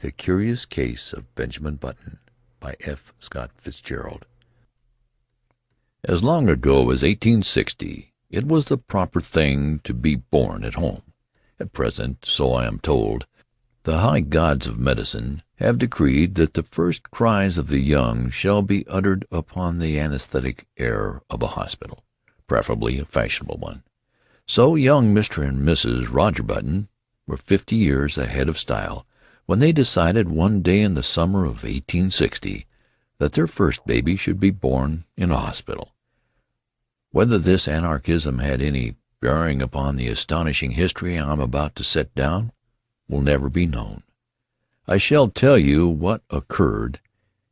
The Curious Case of Benjamin Button by F. Scott Fitzgerald. As long ago as 1860, it was the proper thing to be born at home. At present, so I am told, the high gods of medicine have decreed that the first cries of the young shall be uttered upon the anesthetic air of a hospital, preferably a fashionable one. So young Mr. and Mrs. Roger Button were 50 years ahead of style when they decided one day in the summer of 1860 that their first baby should be born in a hospital. Whether this anarchism had any bearing upon the astonishing history I am about to set down will never be known. I shall tell you what occurred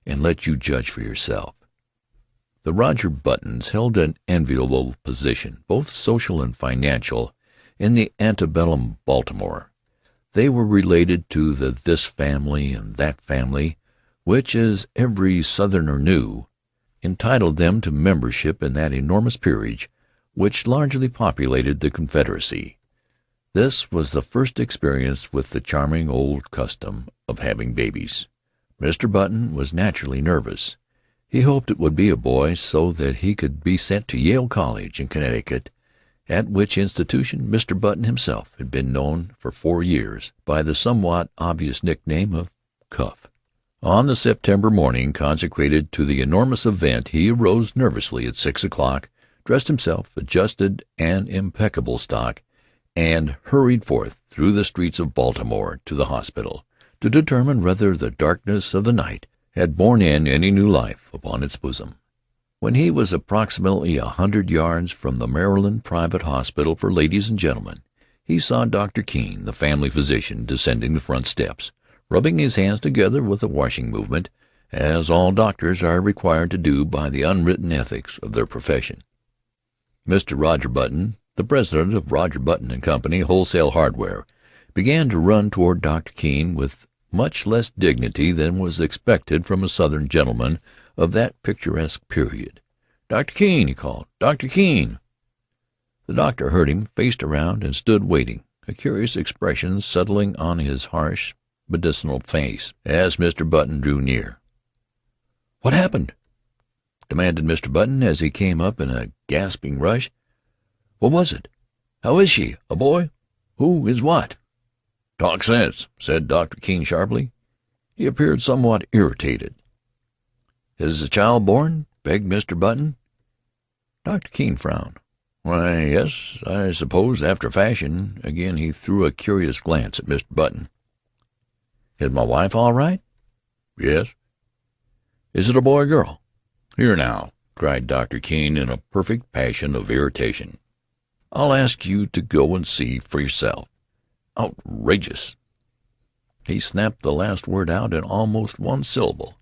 and let you judge for yourself. The Roger Buttons held an enviable position, both social and financial, in the antebellum Baltimore. They were related to the this family and that family, which, as every Southerner knew, entitled them to membership in that enormous peerage which largely populated the Confederacy. This was the first experience with the charming old custom of having babies. Mr. Button was naturally nervous. He hoped it would be a boy so that he could be sent to Yale College in Connecticut, at which institution Mr. Button himself had been known for 4 years by the somewhat obvious nickname of Cuff. On the September morning consecrated to the enormous event he arose nervously at 6 o'clock, dressed himself, adjusted an impeccable stock, and hurried forth through the streets of Baltimore to the hospital to determine whether the darkness of the night had borne in any new life upon its bosom. When he was approximately 100 yards from the Maryland Private Hospital for Ladies and Gentlemen, he saw Dr. Keene, the family physician, descending the front steps, rubbing his hands together with a washing movement, as all doctors are required to do by the unwritten ethics of their profession. Mr. Roger Button, the president of Roger Button & Company, Wholesale Hardware, began to run toward Dr. Keene with much less dignity than was expected from a Southern gentleman of that picturesque period. "Dr. Keene," he called. "Dr. Keene." The doctor heard him, faced around, and stood waiting, a curious expression settling on his harsh, medicinal face as Mr. Button drew near. "What happened?" demanded Mr. Button as he came up in a gasping rush. "What was it? How is she? A boy? Who is what?" "Talk sense," said Dr. Keene sharply. He appeared somewhat irritated. "Is the child born?" begged Mr. Button. Dr. Keene frowned. "Why, yes, I suppose, after a fashion." Again he threw a curious glance at Mr. Button. "Is my wife all right?" "Yes." "Is it a boy or girl?" "Here now," cried Dr. Keene in a perfect passion of irritation. "I'll ask you to go and see for yourself." "Outrageous!" He snapped the last word out in almost one syllable.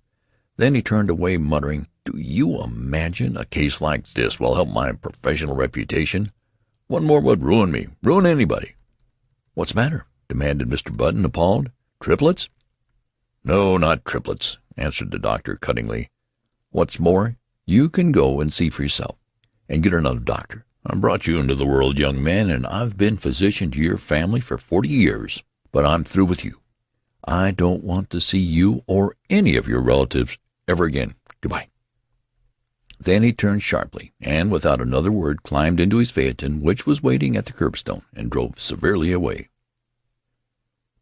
Then he turned away, muttering, "Do you imagine a case like this will help my professional reputation? One more would ruin me, ruin anybody." "What's the matter?" demanded Mr. Button, appalled. "Triplets?" "No, not triplets," answered the doctor cuttingly. "What's more, you can go and see for yourself, and get another doctor. I brought you into the world, young man, and I've been physician to your family for 40 years. But I'm through with you. I don't want to see you or any of your relatives ever again. Goodbye." Then he turned sharply, and without another word climbed into his phaeton, which was waiting at the curbstone, and drove severely away.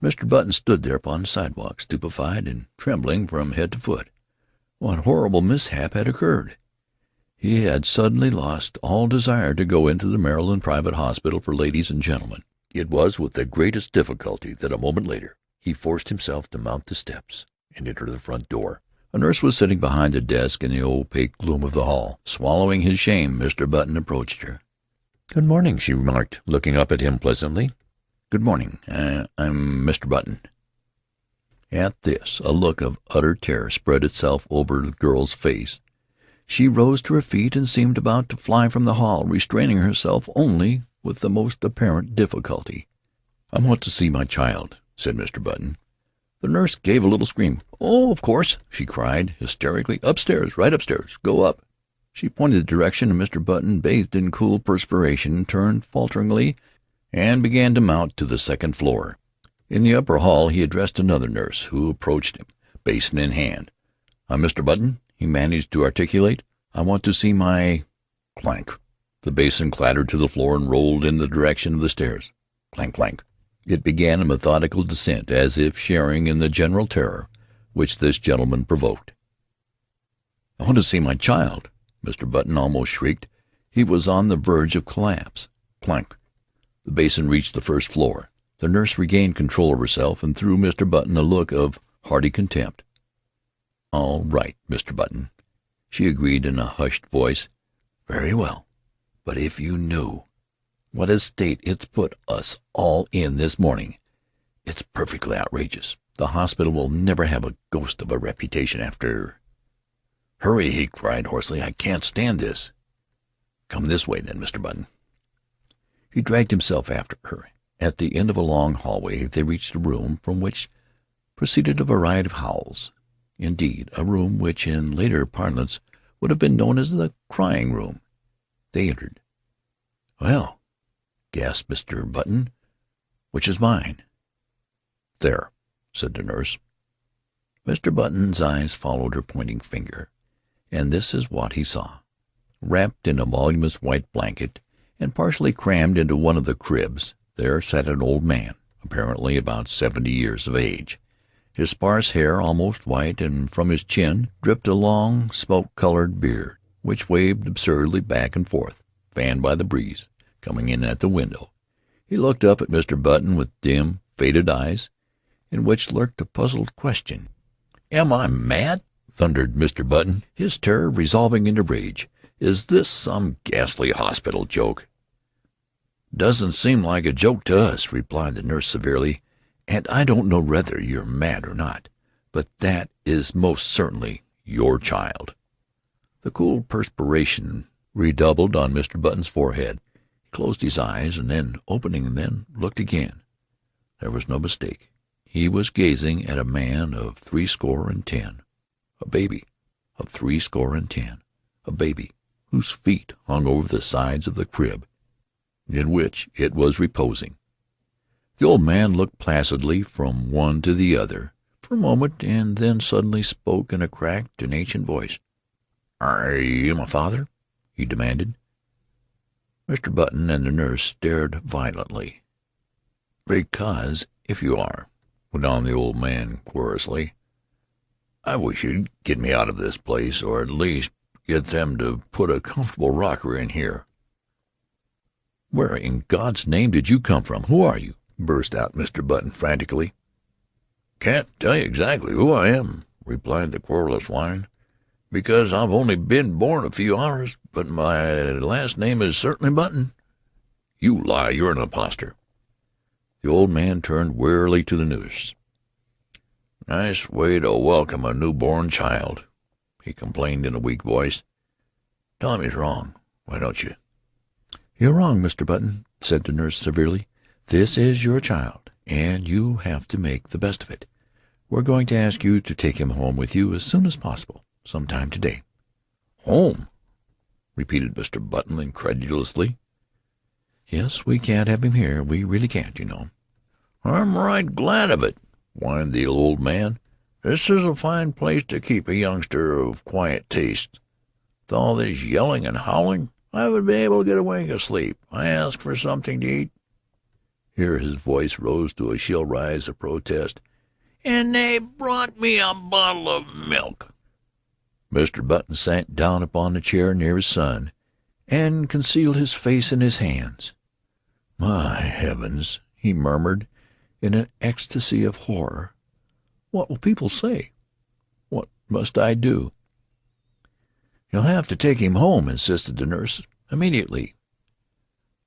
Mr. Button stood there upon the sidewalk, stupefied and trembling from head to foot. What horrible mishap had occurred? He had suddenly lost all desire to go into the Maryland Private Hospital for Ladies and Gentlemen. It was with the greatest difficulty that a moment later he forced himself to mount the steps and enter the front door. A nurse was sitting behind the desk in the opaque gloom of the hall. Swallowing his shame, Mr. Button approached her. "Good morning," she remarked, looking up at him pleasantly. "Good morning. I'm Mr. Button." At this a look of utter terror spread itself over the girl's face. She rose to her feet and seemed about to fly from the hall, restraining herself only with the most apparent difficulty. "I want to see my child," said Mr. Button. The nurse gave a little scream. "Oh, of course," she cried hysterically. "Upstairs, right upstairs. Go up." She pointed the direction, and Mr. Button, bathed in cool perspiration, turned falteringly and began to mount to the second floor. In the upper hall he addressed another nurse, who approached him, basin in hand. "I'm Mr. Button," he managed to articulate. "I want to see my—" Clank! The basin clattered to the floor and rolled in the direction of the stairs. Clank, clank! It began a methodical descent, as if sharing in the general terror which this gentleman provoked. "I want to see my child!" Mr. Button almost shrieked. He was on the verge of collapse. Clank! The basin reached the first floor. The nurse regained control of herself and threw Mr. Button a look of hearty contempt. "All right, Mr. Button," she agreed in a hushed voice. "Very well. But if you knew what a state it's put us all in this morning, it's perfectly outrageous. The hospital will never have a ghost of a reputation after—" "Hurry!" he cried hoarsely. "I can't stand this." "Come this way, then, Mr. Button." He dragged himself after her. At the end of a long hallway they reached a room from which proceeded a variety of howls. Indeed, a room which in later parlance would have been known as the crying room. They entered. "Well," gasped Mr. Button, "which is mine?" "There," said the nurse. Mr. Button's eyes followed her pointing finger, and this is what he saw. Wrapped in a voluminous white blanket and partially crammed into one of the cribs, there sat an old man, apparently about 70 years of age. His sparse hair almost white, and from his chin dripped a long smoke-colored beard, which waved absurdly back and forth, fanned by the breeze coming in at the window. He looked up at Mr. Button with dim, faded eyes, in which lurked a puzzled question. "Am I mad?" thundered Mr. Button, his terror resolving into rage. "Is this some ghastly hospital joke?" "Doesn't seem like a joke to us," replied the nurse severely, "and I don't know whether you're mad or not, but that is most certainly your child." The cool perspiration redoubled on Mr. Button's forehead. He closed his eyes, and then, opening them, looked again. There was no mistake. He was gazing at a man of 60 a baby of 60, a baby whose feet hung over the sides of the crib in which it was reposing. The old man looked placidly from one to the other for a moment, and then suddenly spoke in a cracked and ancient voice. "Are you my father?" he demanded. Mr. Button and the nurse stared violently. "Because, if you are," went on the old man querulously, "I wish you'd get me out of this place, or at least get them to put a comfortable rocker in here." "Where in God's name did you come from? Who are you?" burst out Mr. Button frantically. "Can't tell you exactly who I am," replied the querulous swine, "because I've only been born a few hours, but my last name is certainly Button." "You lie. You're an impostor." The old man turned wearily to the nurse. "Nice way to welcome a newborn child," he complained in a weak voice. "Tell him he's wrong, why don't you?" "You're wrong, Mr. Button," said the nurse severely. "This is your child, and you have to make the best of it. We're going to ask you to take him home with you as soon as possible, sometime today." "Home?" repeated Mr. Button incredulously. "Yes, we can't have him here. We really can't, you know." "I'm right glad of it," whined the old man. "This is a fine place to keep a youngster of quiet tastes. With all this yelling and howling, I would be able to get a wink of sleep. I ask for something to eat." Here his voice rose to a shrill rise of protest. "And they brought me a bottle of milk." Mr. Button sank down upon the chair near his son, and concealed his face in his hands. "My heavens!" he murmured in an ecstasy of horror. "What will people say? What must I do?" "You'll have to take him home," insisted the nurse, "immediately."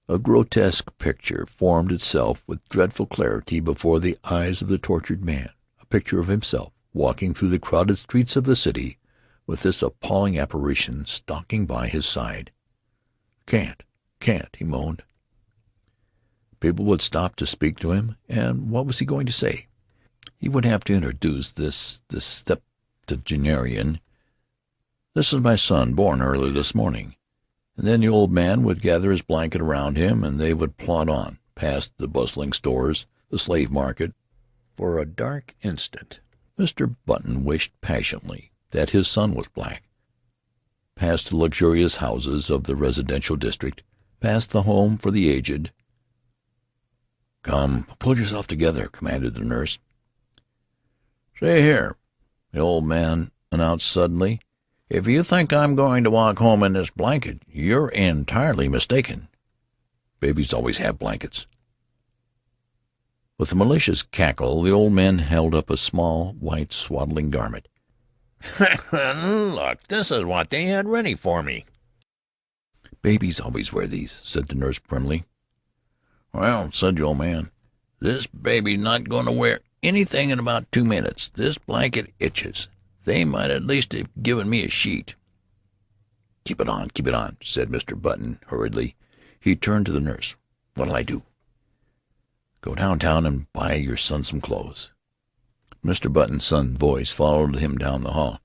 A grotesque picture formed itself with dreadful clarity before the eyes of the tortured man, a picture of himself walking through the crowded streets of the city with this appalling apparition stalking by his side. Can't, he moaned. People would stop to speak to him, and what was he going to say? He would have to introduce this septuagenarian. "This is my son, born early this morning." And then the old man would gather his blanket around him, and they would plod on, past the bustling stores, the slave market, for a dark instant. Mr. Button wished passionately that his son was black. Past the luxurious houses of the residential district, past the home for the aged. "Come, pull yourself together," commanded the nurse. "See here," the old man announced suddenly, "if you think I'm going to walk home in this blanket, you're entirely mistaken. Babies always have blankets." With a malicious cackle, the old man held up a small, white swaddling garment. "Look, this is what they had ready for me." "Babies always wear these," said the nurse primly. "Well," said the old man, "this baby's not going to wear anything in about 2 minutes. This blanket itches. They might at least have given me a sheet." Keep it on," said Mr. Button hurriedly. He turned to the nurse. "What'll I do?" "Go downtown and buy your son some clothes." Mr. Button's son's voice followed him down the hall.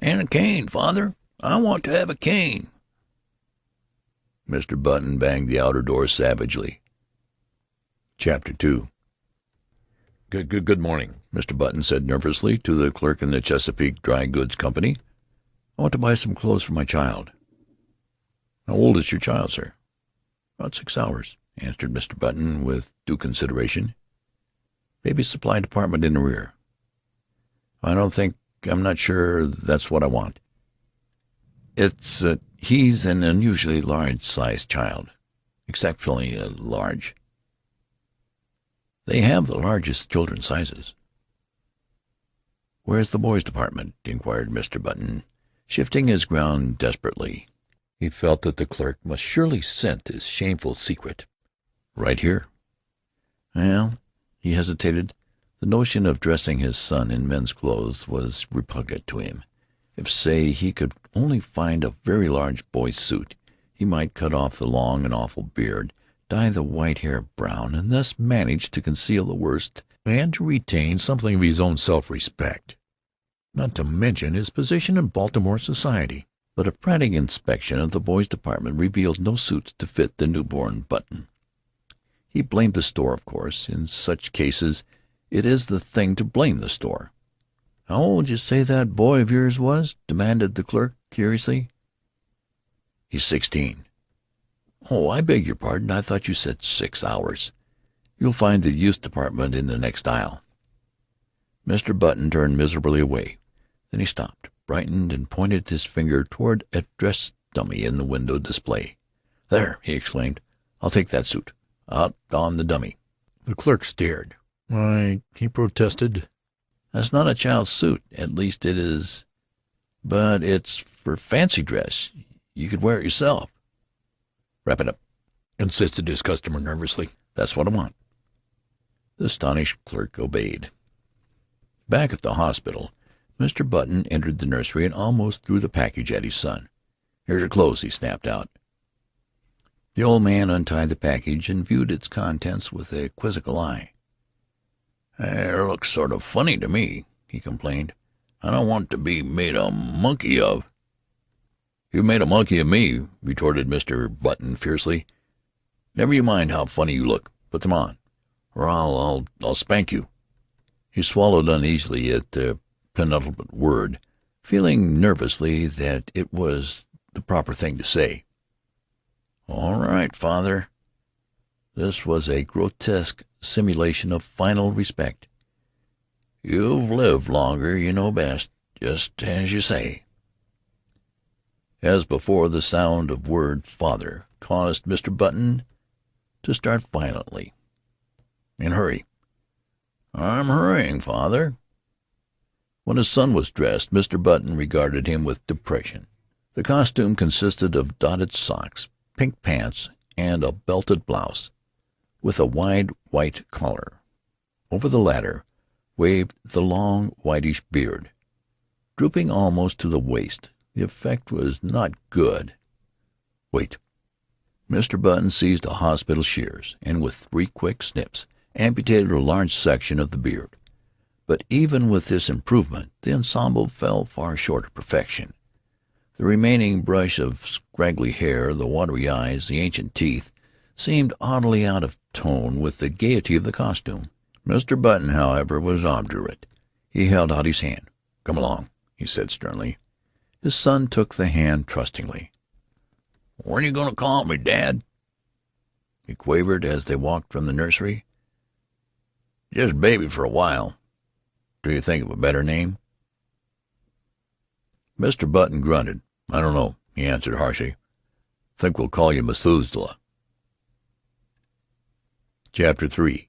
"And a cane, father. I want to have a cane." Mr. Button banged the outer door savagely. Chapter 2. Good morning," Mr. Button said nervously to the clerk in the Chesapeake Dry Goods Company. "I want to buy some clothes for my child." "How old is your child, sir?" "About 6 hours," answered Mr. Button with due consideration. "Baby's supply department in the rear." I'm not sure that's what I want." He's an unusually large-sized child. Exceptionally large. They have the largest children's sizes." "Where's the boys' department?" inquired Mr. Button, shifting his ground desperately. He felt that the clerk must surely scent his shameful secret. "Right here." "Well," he hesitated. The notion of dressing his son in men's clothes was repugnant to him. If, say, he could only find a very large boy's suit, he might cut off the long and awful beard, dye the white hair brown, and thus manage to conceal the worst and to retain something of his own self-respect, not to mention his position in Baltimore society. But a frantic inspection of the boys' department revealed no suits to fit the newborn Button. He blamed the store, of course. In such cases it is the thing to blame the store. "How old did you say that boy of yours was?" demanded the clerk curiously. "He's 16. "Oh, I beg your pardon. I thought you said 6 hours. You'll find the youth department in the next aisle." Mr. Button turned miserably away. Then he stopped, brightened, and pointed his finger toward a dress dummy in the window display. "There!" he exclaimed. "I'll take that suit. Out on the dummy." The clerk stared. "Why," he protested, "that's not a child's suit. At least it is, but it's for fancy dress. You could wear it yourself." "Wrap it up," insisted his customer nervously. "That's what I want." The astonished clerk obeyed. Back at the hospital, Mr. Button entered the nursery and almost threw the package at his son. "Here's your clothes," he snapped out. The old man untied the package and viewed its contents with a quizzical eye. "It looks sort of funny to me," he complained. "I don't want to be made a monkey of." "You made a monkey of me," retorted Mr. Button fiercely. "Never you mind how funny you look. Put them on, or I'll spank you." He swallowed uneasily at the penultimate word, feeling nervously that it was the proper thing to say. "All right, father." This was a grotesque simulation of final respect. "You've lived longer. You know best. Just as you say." As before, the sound of word "father" caused Mr. Button to start violently. "And hurry." "I'm hurrying, father." When his son was dressed, Mr. Button regarded him with depression. The costume consisted of dotted socks, pink pants, and a belted blouse, with a wide white collar. Over the latter waved the long whitish beard, drooping almost to the waist. The effect was not good. "Wait." Mr. Button seized a hospital shears, and with 3 quick snips amputated a large section of the beard. But even with this improvement, the ensemble fell far short of perfection. The remaining brush of scraggly hair, the watery eyes, the ancient teeth, seemed oddly out of tone with the gaiety of the costume. Mr. Button, however, was obdurate. He held out his hand. "Come along," he said sternly. His son took the hand trustingly. "When you going to call me, Dad?" he quavered as they walked from the nursery. "Just Baby for a while. Do you think of a better name?" Mr. Button grunted. "I don't know," he answered harshly. "Think we'll call you Methuselah." Chapter 3.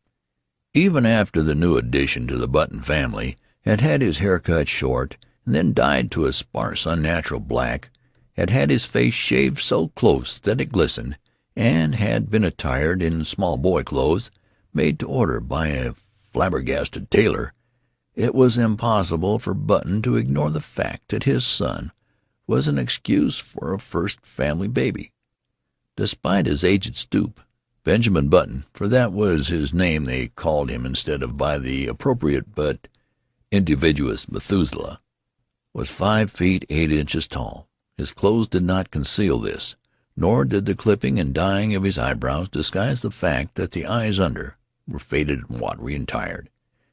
Even after the new addition to the Button family had had his hair cut short and then dyed to a sparse, unnatural black, had had his face shaved so close that it glistened, and had been attired in small boy clothes made to order by a flabbergasted tailor, it was impossible for Button to ignore the fact that his son was an excuse for a first family baby. Despite his aged stoop, Benjamin Button, for that was his name they called him instead of by the appropriate but invidious Methuselah, was 5 feet 8 inches tall. His clothes did not conceal this, nor did the clipping and dyeing of his eyebrows disguise the fact that the eyes under were faded and watery and tired.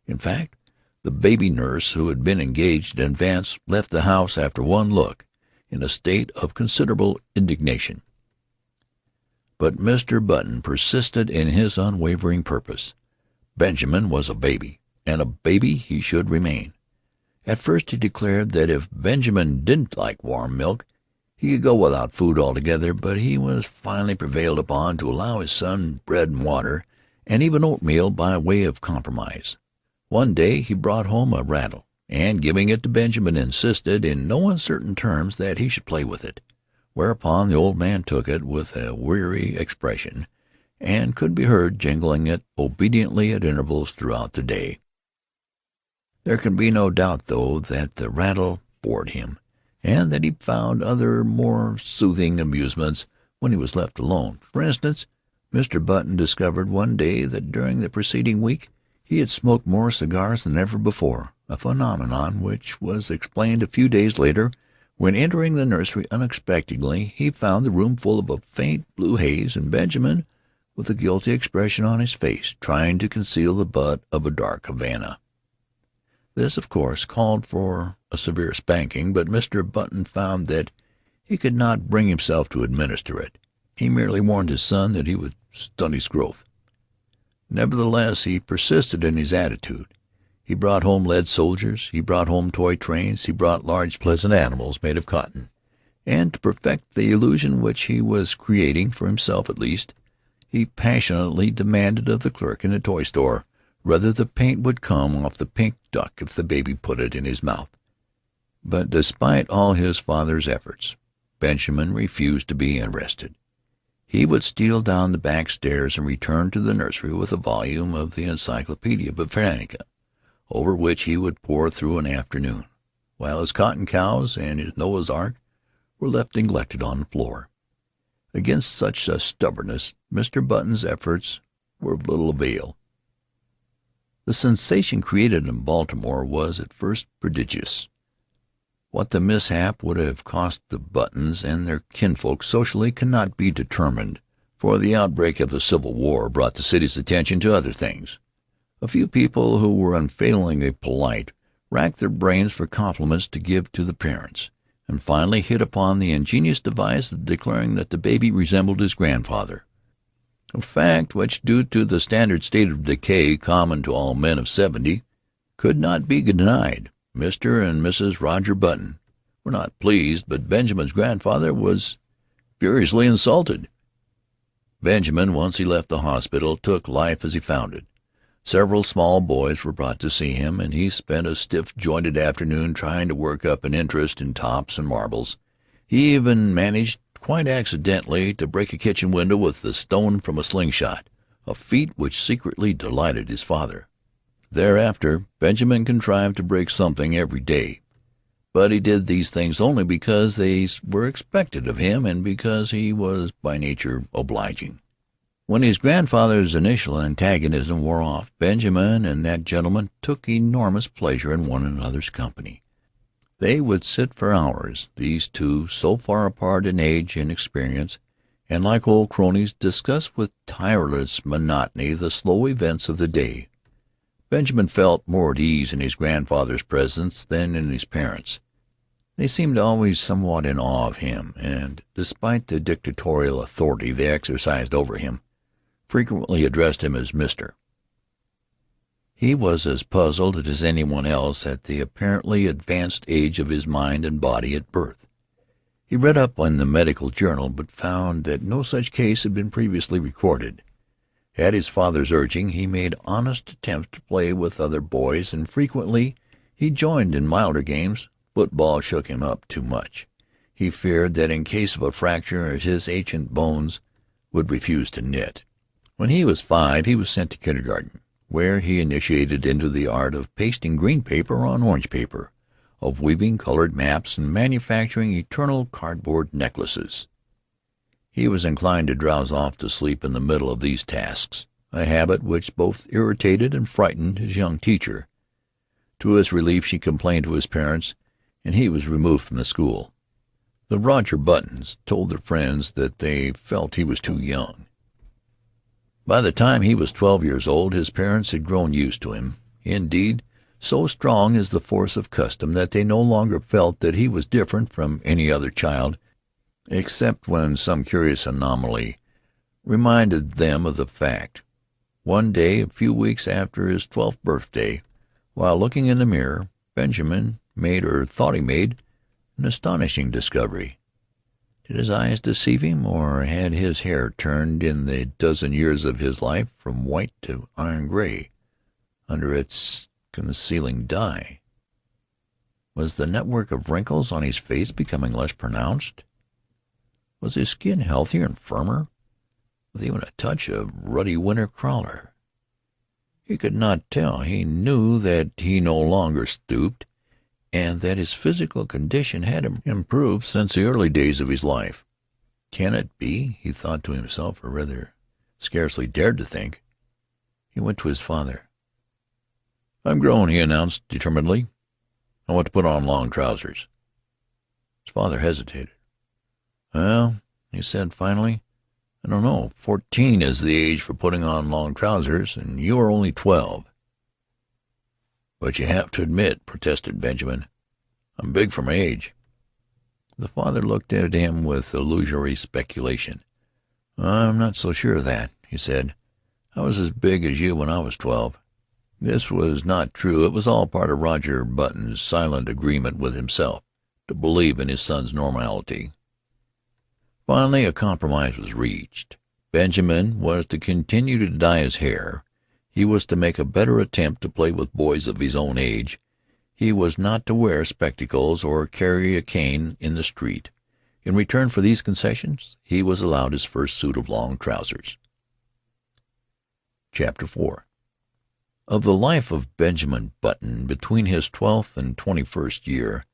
In fact, the baby nurse who had been engaged in advance left the house after one look in a state of considerable indignation. But Mr. Button persisted in his unwavering purpose. Benjamin was a baby, and a baby he should remain. At first he declared that if Benjamin didn't like warm milk, he could go without food altogether, but he was finally prevailed upon to allow his son bread and water, and even oatmeal by way of compromise. One day he brought home a rattle, and giving it to Benjamin, insisted in no uncertain terms that he should play with it, whereupon the old man took it with a weary expression, and could be heard jingling it obediently at intervals throughout the day. There can be no doubt, though, that the rattle bored him, and that he found other more soothing amusements when he was left alone. For instance, Mr. Button discovered one day that during the preceding week he had smoked more cigars than ever before, a phenomenon which was explained a few days later when, entering the nursery unexpectedly, he found the room full of a faint blue haze, and Benjamin, with a guilty expression on his face, trying to conceal the butt of a dark Havana. This, of course, called for a severe spanking, but Mr. Button found that he could not bring himself to administer it. He merely warned his son that he would stunt his growth. Nevertheless, he persisted in his attitude. He brought home lead soldiers, he brought home toy trains, he brought large pleasant animals made of cotton, and to perfect the illusion which he was creating, for himself at least, he passionately demanded of the clerk in the toy store whether the paint would come off the pink duck if the baby put it in his mouth. But despite all his father's efforts, Benjamin refused to be interested. He would steal down the back stairs and return to the nursery with a volume of the Encyclopedia Britannica, over which he would pore through an afternoon, while his cotton cows and his Noah's Ark were left neglected on the floor. Against such a stubbornness Mr. Button's efforts were of little avail. The sensation created in Baltimore was at first prodigious. What the mishap would have cost the Buttons and their kinfolk socially cannot be determined, for the outbreak of the Civil War brought the city's attention to other things. A few people who were unfailingly polite racked their brains for compliments to give to the parents, and finally hit upon the ingenious device of declaring that the baby resembled his grandfather, a fact which, due to the standard state of decay common to all men of 70, could not be denied. Mr. and Mrs. Roger Button were not pleased, but Benjamin's grandfather was furiously insulted. Benjamin, once he left the hospital, took life as he found it. Several small boys were brought to see him, and he spent a stiff-jointed afternoon trying to work up an interest in tops and marbles. He even managed, quite accidentally, to break a kitchen window with the stone from a slingshot, a feat which secretly delighted his father. Thereafter Benjamin contrived to break something every day, but he did these things only because they were expected of him and because he was by nature obliging. When his grandfather's initial antagonism wore off, Benjamin and that gentleman took enormous pleasure in one another's company. They would sit for hours, these two, so far apart in age and experience, and like old cronies discuss with tireless monotony the slow events of the day. Benjamin felt more at ease in his grandfather's presence than in his parents'. They seemed always somewhat in awe of him, and, despite the dictatorial authority they exercised over him, frequently addressed him as Mr. He was as puzzled as anyone else at the apparently advanced age of his mind and body at birth. He read up in the medical journal, but found that no such case had been previously recorded. At his father's urging, he made honest attempts to play with other boys, and frequently he joined in milder games. Football shook him up too much. He feared that in case of a fracture his ancient bones would refuse to knit. When he was 5, he was sent to kindergarten, where he initiated into the art of pasting green paper on orange paper, of weaving colored maps, and manufacturing eternal cardboard necklaces. He was inclined to drowse off to sleep in the middle of these tasks, a habit which both irritated and frightened his young teacher. To his relief she complained to his parents, and he was removed from the school. The Roger Buttons told their friends that they felt he was too young. By the time he was 12 years old, his parents had grown used to him. Indeed, so strong is the force of custom that they no longer felt that he was different from any other child, except when some curious anomaly reminded them of the fact. One day, a few weeks after his 12th birthday, while looking in the mirror, Benjamin made, or thought he made, an astonishing discovery. Did his eyes deceive him, or had his hair turned in the dozen years of his life from white to iron gray under its concealing dye? Was the network of wrinkles on his face becoming less pronounced? Was his skin healthier and firmer, with even a touch of ruddy winter crawler? He could not tell. He knew that he no longer stooped, and that his physical condition had improved since the early days of his life. Can it be? He thought to himself, or rather scarcely dared to think. He went to his father. "I'm grown," he announced determinedly. "I want to put on long trousers." His father hesitated. "Well," he said finally, "I don't know. 14 is the age for putting on long trousers, and you are only 12. "But you have to admit," protested Benjamin, "I'm big for my age." The father looked at him with illusory speculation. "I'm not so sure of that," he said. "I was as big as you when I was 12. This was not true. It was all part of Roger Button's silent agreement with himself to believe in his son's normality. Finally a compromise was reached. Benjamin was to continue to dye his hair. He was to make a better attempt to play with boys of his own age. He was not to wear spectacles or carry a cane in the street. In return for these concessions, he was allowed his first suit of long trousers. Chapter 4. Of the life of Benjamin Button between his 12th and 21st year,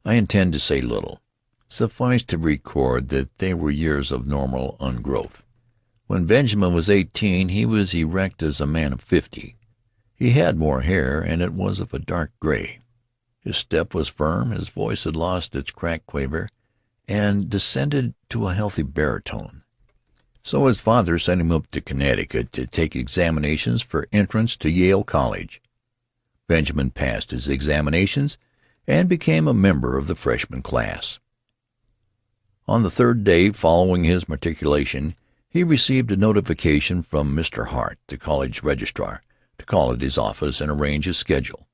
I intend to say little. Suffice to record that they were years of normal ungrowth. When Benjamin was 18, he was erect as a man of 50. He had more hair, and it was of a dark gray. His step was firm, his voice had lost its cracked quaver, and descended to a healthy baritone. So his father sent him up to Connecticut to take examinations for entrance to Yale College. Benjamin passed his examinations and became a member of the freshman class. On the 3rd day following his matriculation, he received a notification from Mr. Hart, the college registrar, to call at his office and arrange his schedule.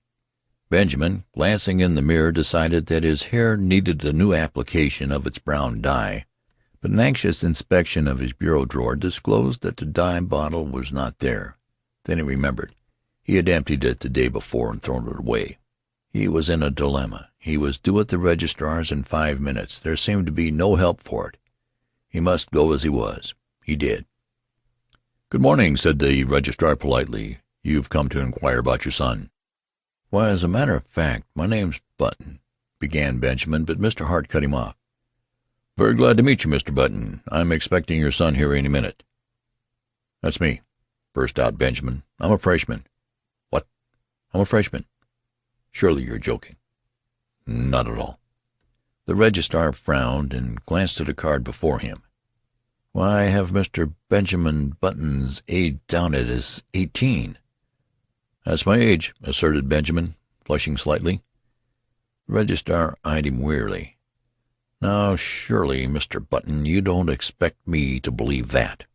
Benjamin, glancing in the mirror, decided that his hair needed a new application of its brown dye, but an anxious inspection of his bureau drawer disclosed that the dye bottle was not there. Then he remembered. He had emptied it the day before and thrown it away. He was in a dilemma. He was due at the registrar's in 5 minutes. There seemed to be no help for it. He must go as he was. He did. "Good morning," said the registrar politely. "You've come to inquire about your son." "Why, as a matter of fact, my name's Button," began Benjamin, but Mr. Hart cut him off. "Very glad to meet you, Mr. Button. I'm expecting your son here any minute." "That's me," burst out Benjamin. "I'm a freshman." "What? I'm a freshman. Surely you're joking." "Not at all." The registrar frowned and glanced at a card before him. "Why, I have Mr. Benjamin Button's age down as 18. "That's my age," asserted Benjamin, flushing slightly. The registrar eyed him wearily. "Now, surely, Mr. Button, you don't expect me to believe that."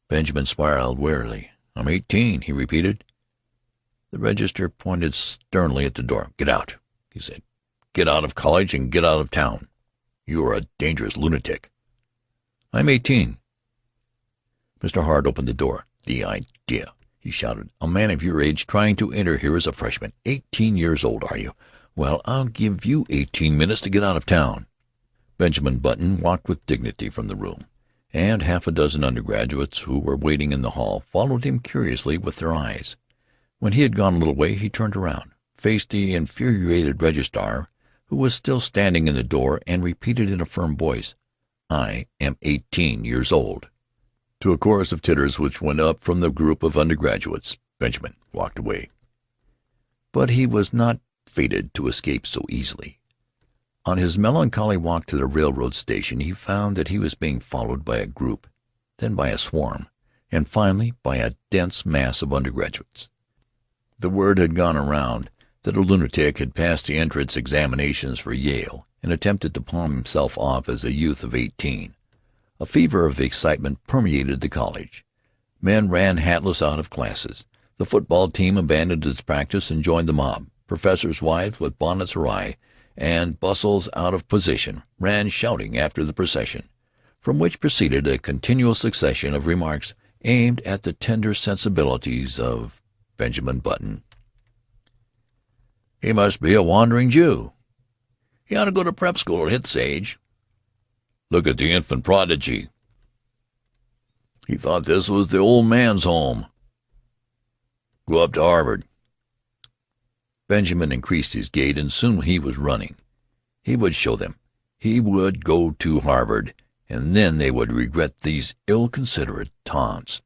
Benjamin smiled wearily. "I'm 18," he repeated. The registrar pointed sternly at the door. "Get out," he said. "Get out of college and get out of town. You are a dangerous lunatic." "I'm 18." Mr. Hart opened the door. "The idea!" he shouted. "A man of your age trying to enter here as a freshman. 18 years old, are you? Well, I'll give you 18 minutes to get out of town." Benjamin Button walked with dignity from the room, and half a dozen undergraduates who were waiting in the hall followed him curiously with their eyes. When he had gone a little way, he turned around, faced the infuriated registrar, who was still standing in the door, and repeated in a firm voice, "I am 18 years old." To a chorus of titters which went up from the group of undergraduates, Benjamin walked away. But he was not fated to escape so easily. On his melancholy walk to the railroad station he found that he was being followed by a group, then by a swarm, and finally by a dense mass of undergraduates. The word had gone around that a lunatic had passed the entrance examinations for Yale and attempted to palm himself off as a youth of 18. A fever of excitement permeated the college. Men ran hatless out of classes. The football team abandoned its practice and joined the mob. Professors' wives, with bonnets awry and bustles out of position, ran shouting after the procession, from which proceeded a continual succession of remarks aimed at the tender sensibilities of Benjamin Button. "He must be a wandering Jew." "He ought to go to prep school at his age." "Look at the infant prodigy." "He thought this was the old man's home." "Go up to Harvard." Benjamin increased his gait, and soon he was running. He would show them. He would go to Harvard, and then they would regret these ill-considered taunts.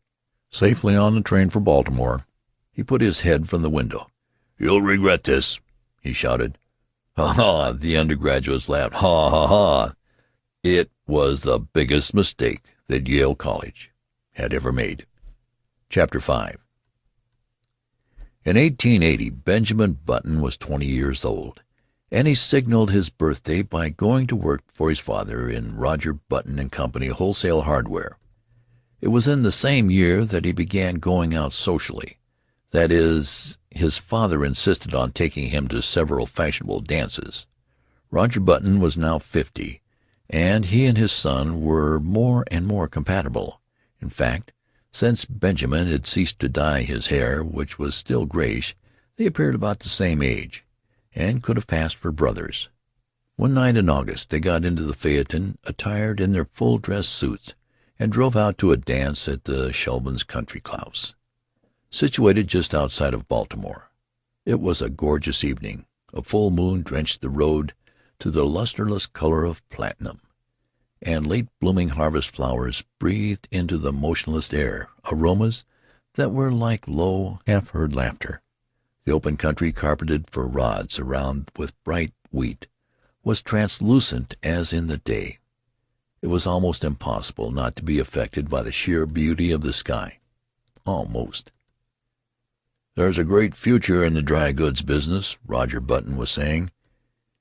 Safely on the train for Baltimore, he put his head from the window. "You'll regret this," he shouted. "Ha ha!" The undergraduates laughed. "Ha ha ha!" It was the biggest mistake that Yale College had ever made. Chapter 5. In 1880 Benjamin Button was 20 years old, and he signaled his birthday by going to work for his father in Roger Button and Company Wholesale Hardware. It was in the same year that he began going out socially. That is, his father insisted on taking him to several fashionable dances. Roger Button was now 50, and he and his son were more and more compatible. In fact, since Benjamin had ceased to dye his hair, which was still grayish, they appeared about the same age, and could have passed for brothers. One night in August they got into the phaeton, attired in their full-dress suits, and drove out to a dance at the Shelbens Country House, situated just outside of Baltimore. It was a gorgeous evening. A full moon drenched the road to the lusterless color of platinum, and late-blooming harvest flowers breathed into the motionless air aromas that were like low, half-heard laughter. The open country, carpeted for rods around with bright wheat, was translucent as in the day. It was almost impossible not to be affected by the sheer beauty of the sky. Almost. "There's a great future in the dry goods business," Roger Button was saying.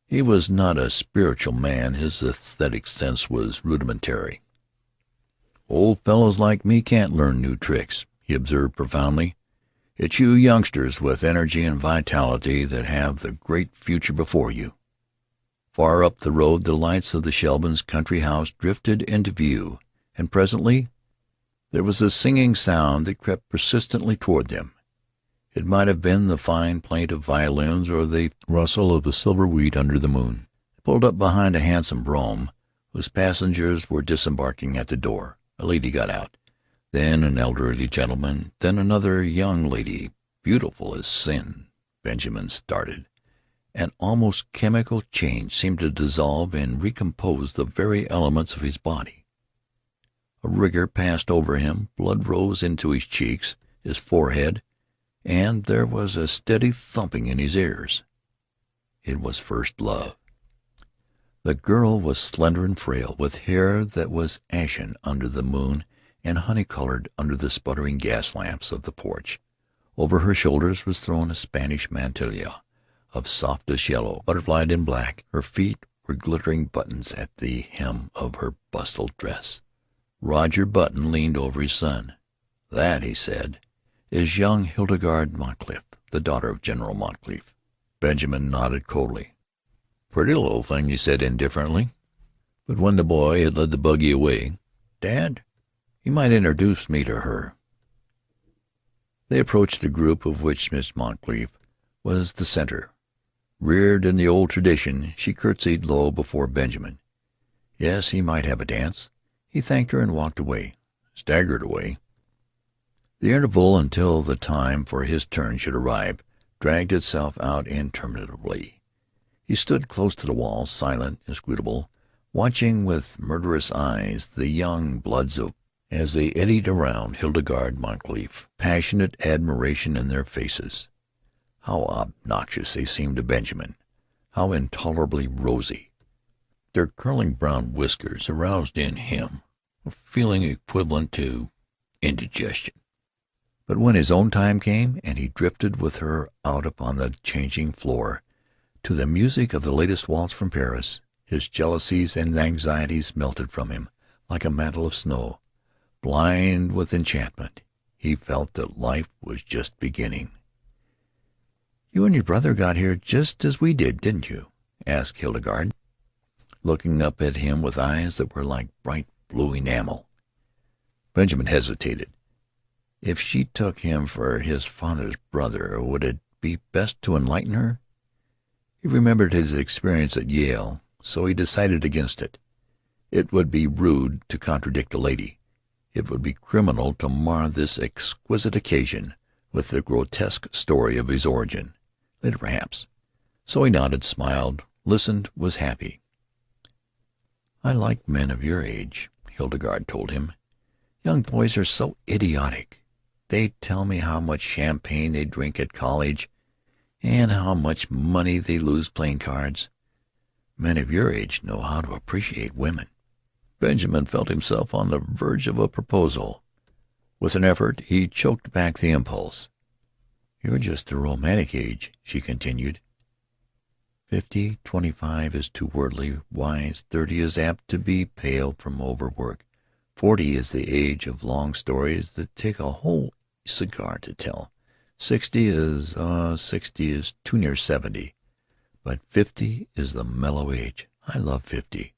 He was not a spiritual man. His aesthetic sense was rudimentary. "Old fellows like me can't learn new tricks," he observed profoundly. "It's you youngsters with energy and vitality that have the great future before you." Far up the road the lights of the Shelbens country house drifted into view, and presently there was a singing sound that crept persistently toward them. It might have been the fine plaint of violins or the rustle of the silver wheat under the moon. They pulled up behind a handsome brougham, whose passengers were disembarking at the door. A lady got out, then an elderly gentleman, then another young lady, beautiful as sin. Benjamin started. An almost chemical change seemed to dissolve and recompose the very elements of his body. A rigor passed over him, blood rose into his cheeks, his forehead, and there was a steady thumping in his ears. It was first love. The girl was slender and frail, with hair that was ashen under the moon and honey-colored under the sputtering gas lamps of the porch. Over her shoulders was thrown a Spanish mantilla of softest yellow, butterflied in black. Her feet were glittering buttons at the hem of her bustled dress. Roger Button leaned over his son. "That," he said, "is young Hildegarde Moncrief, the daughter of General Moncrief." Benjamin nodded coldly. "Pretty little thing," he said indifferently. But when the boy had led the buggy away, "Dad, you might introduce me to her." They approached a group of which Miss Moncrief was the center. Reared in the old tradition, she curtsied low before Benjamin. Yes, he might have a dance. He thanked her and walked away, staggered away. The interval until the time for his turn should arrive dragged itself out interminably. He stood close to the wall, silent, inscrutable, watching with murderous eyes the young bloods as they eddied around Hildegarde Moncrief, passionate admiration in their faces. How obnoxious they seemed to Benjamin, how intolerably rosy. Their curling brown whiskers aroused in him a feeling equivalent to indigestion. But when his own time came, and he drifted with her out upon the changing floor to the music of the latest waltz from Paris, his jealousies and anxieties melted from him like a mantle of snow. Blind with enchantment, he felt that life was just beginning. "You and your brother got here just as we did, didn't you?" asked Hildegarde, looking up at him with eyes that were like bright blue enamel. Benjamin hesitated. If she took him for his father's brother, would it be best to enlighten her? He remembered his experience at Yale, so he decided against it. It would be rude to contradict a lady. It would be criminal to mar this exquisite occasion with the grotesque story of his origin. Later, perhaps. So he nodded, smiled, listened, was happy. "I like men of your age," Hildegarde told him. "Young boys are so idiotic. They tell me how much champagne they drink at college and how much money they lose playing cards. Men of your age know how to appreciate women." Benjamin felt himself on the verge of a proposal. With an effort he choked back the impulse. "You're just the romantic age," she continued. 50, 25 is too worldly wise. 30 is apt to be pale from overwork. 40 is the age of long stories that take a whole cigar to tell. 60 is too near 70. But 50 is the mellow age. I love 50.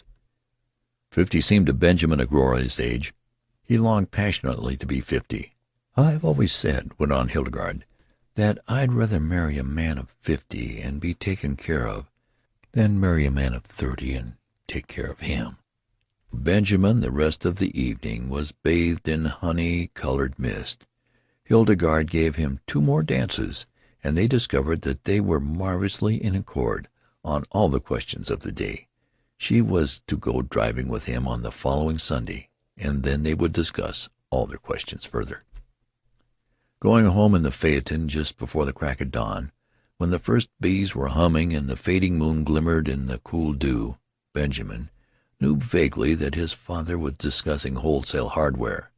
50 seemed to Benjamin a glorious age. He longed passionately to be 50. "I've always said," went on Hildegarde, "that I'd rather marry a man of 50 and be taken care of than marry a man of 30 and take care of him." Benjamin, the rest of the evening, was bathed in honey-colored mist. Hildegarde gave him 2 more dances, and they discovered that they were marvelously in accord on all the questions of the day. She was to go driving with him on the following Sunday, and then they would discuss all their questions further. Going home in the phaeton just before the crack of dawn, when the first bees were humming and the fading moon glimmered in the cool dew, Benjamin knew vaguely that his father was discussing wholesale hardware.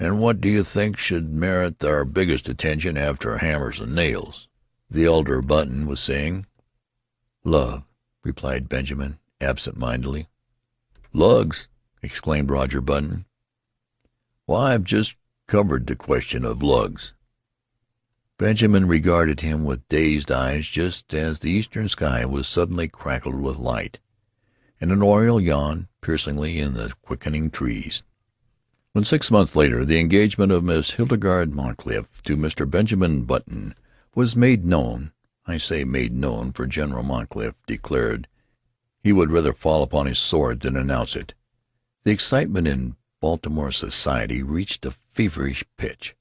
"And what do you think should merit our biggest attention after hammers and nails?" the elder Button was saying. "Love," replied Benjamin, absent-mindedly. "Lugs!" exclaimed Roger Button. "Why, I've just covered the question of lugs." Benjamin regarded him with dazed eyes just as the eastern sky was suddenly crackled with light, and an oriole yawned piercingly in the quickening trees. When 6 months later the engagement of Miss Hildegarde Moncrief to Mr. Benjamin Button was made known, I say made known, for General Moncrief declared he would rather fall upon his sword than announce it, the excitement in Baltimore society reached a feverish pitch.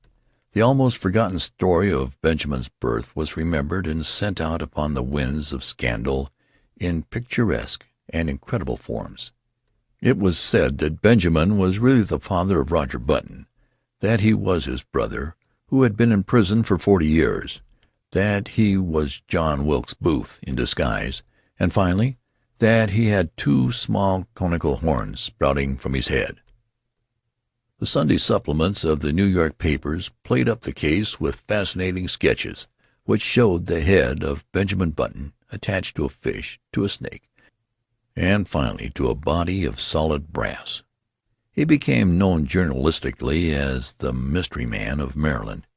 The almost forgotten story of Benjamin's birth was remembered and sent out upon the winds of scandal in picturesque and incredible forms. It was said that Benjamin was really the father of Roger Button, that he was his brother, who had been in prison for 40 years, that he was John Wilkes Booth in disguise, and finally that he had 2 small conical horns sprouting from his head. The Sunday supplements of the New York papers played up the case with fascinating sketches, which showed the head of Benjamin Button attached to a fish, to a snake, and finally to a body of solid brass. He became known journalistically as the Mystery Man of Maryland,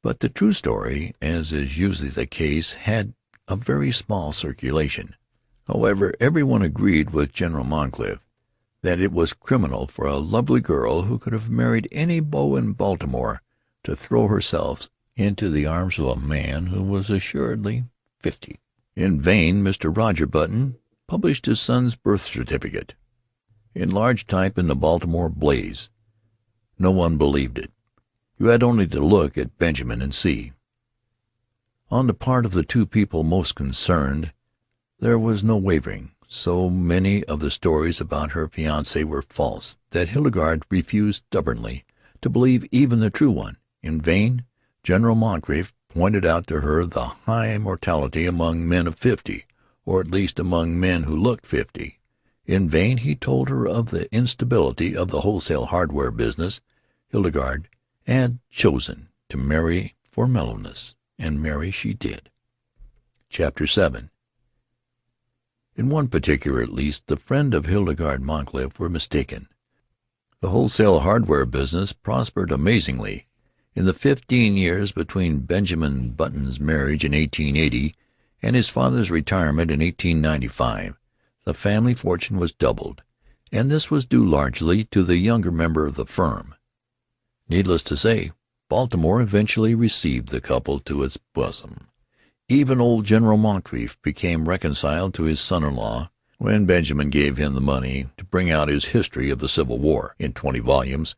but the true story, as is usually the case, had a very small circulation. However, everyone agreed with General Moncrief that it was criminal for a lovely girl who could have married any beau in Baltimore to throw herself into the arms of a man who was assuredly 50. In vain Mr. Roger Button published his son's birth certificate in large type in the Baltimore Blaze. No one believed it. You had only to look at Benjamin and see. On the part of the two people most concerned, there was no wavering. So many of the stories about her fiancé were false that Hildegarde refused stubbornly to believe even the true one. In vain General Moncrief pointed out to her the high mortality among men of 50, or at least among men who looked 50. In vain he told her of the instability of the wholesale hardware business. Hildegarde had chosen to marry for mellowness, and marry she did. Chapter 7. In one particular at least the friend of Hildegarde Moncrief were mistaken. The wholesale hardware business prospered amazingly. In the 15 years between Benjamin Button's marriage in 1880 and his father's retirement in 1895, the family fortune was doubled, and this was due largely to the younger member of the firm. Needless to say, Baltimore eventually received the couple to its bosom. Even old General Moncrief became reconciled to his son-in-law when Benjamin gave him the money to bring out his History of the Civil War in 20 volumes,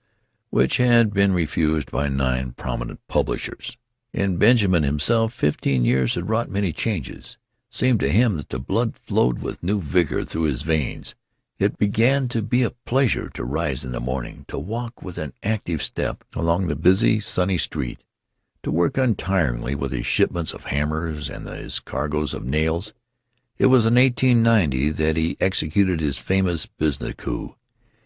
which had been refused by 9 prominent publishers. In Benjamin himself 15 years had wrought many changes. It seemed to him that the blood flowed with new vigor through his veins. It began to be a pleasure to rise in the morning, to walk with an active step along the busy, sunny street, to work untiringly with his shipments of hammers and his cargoes of nails. It was in 1890 that he executed his famous business coup.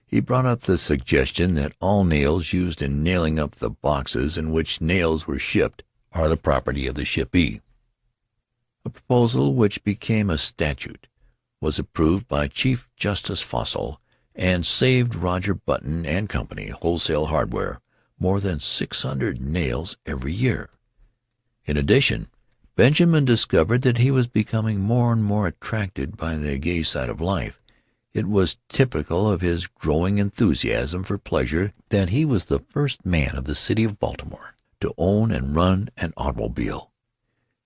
He brought up the suggestion that all nails used in nailing up the boxes in which nails were shipped are the property of the shippee. A proposal which became a statute, was approved by Chief Justice Fossil, and saved Roger Button and Company, Wholesale Hardware, more than 600 nails every year. In addition, Benjamin discovered that he was becoming more and more attracted by the gay side of life. It was typical of his growing enthusiasm for pleasure that he was the first man of the city of Baltimore to own and run an automobile.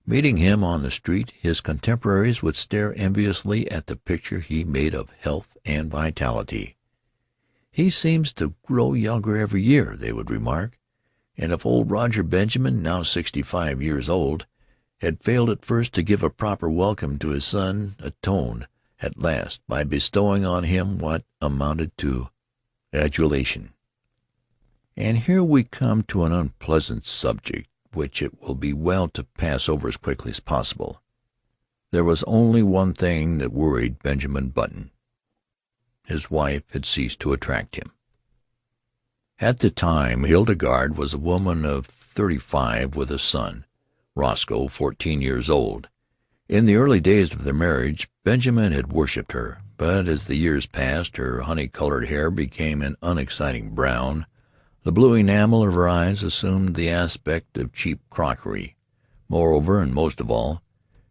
Meeting him on the street, his contemporaries would stare enviously at the picture he made of health and vitality. "He seems to grow younger every year," they would remark, and if old Roger Benjamin, now 65 years old, had failed at first to give a proper welcome to his son, atoned at last by bestowing on him what amounted to adulation. And here we come to an unpleasant subject which it will be well to pass over as quickly as possible. There was only one thing that worried Benjamin Button. His wife had ceased to attract him. At the time, Hildegarde was a woman of 35 with a son, Roscoe, 14 years old. In the early days of their marriage, Benjamin had worshipped her, but as the years passed, her honey-colored hair became an unexciting brown. The blue enamel of her eyes assumed the aspect of cheap crockery. Moreover, and most of all,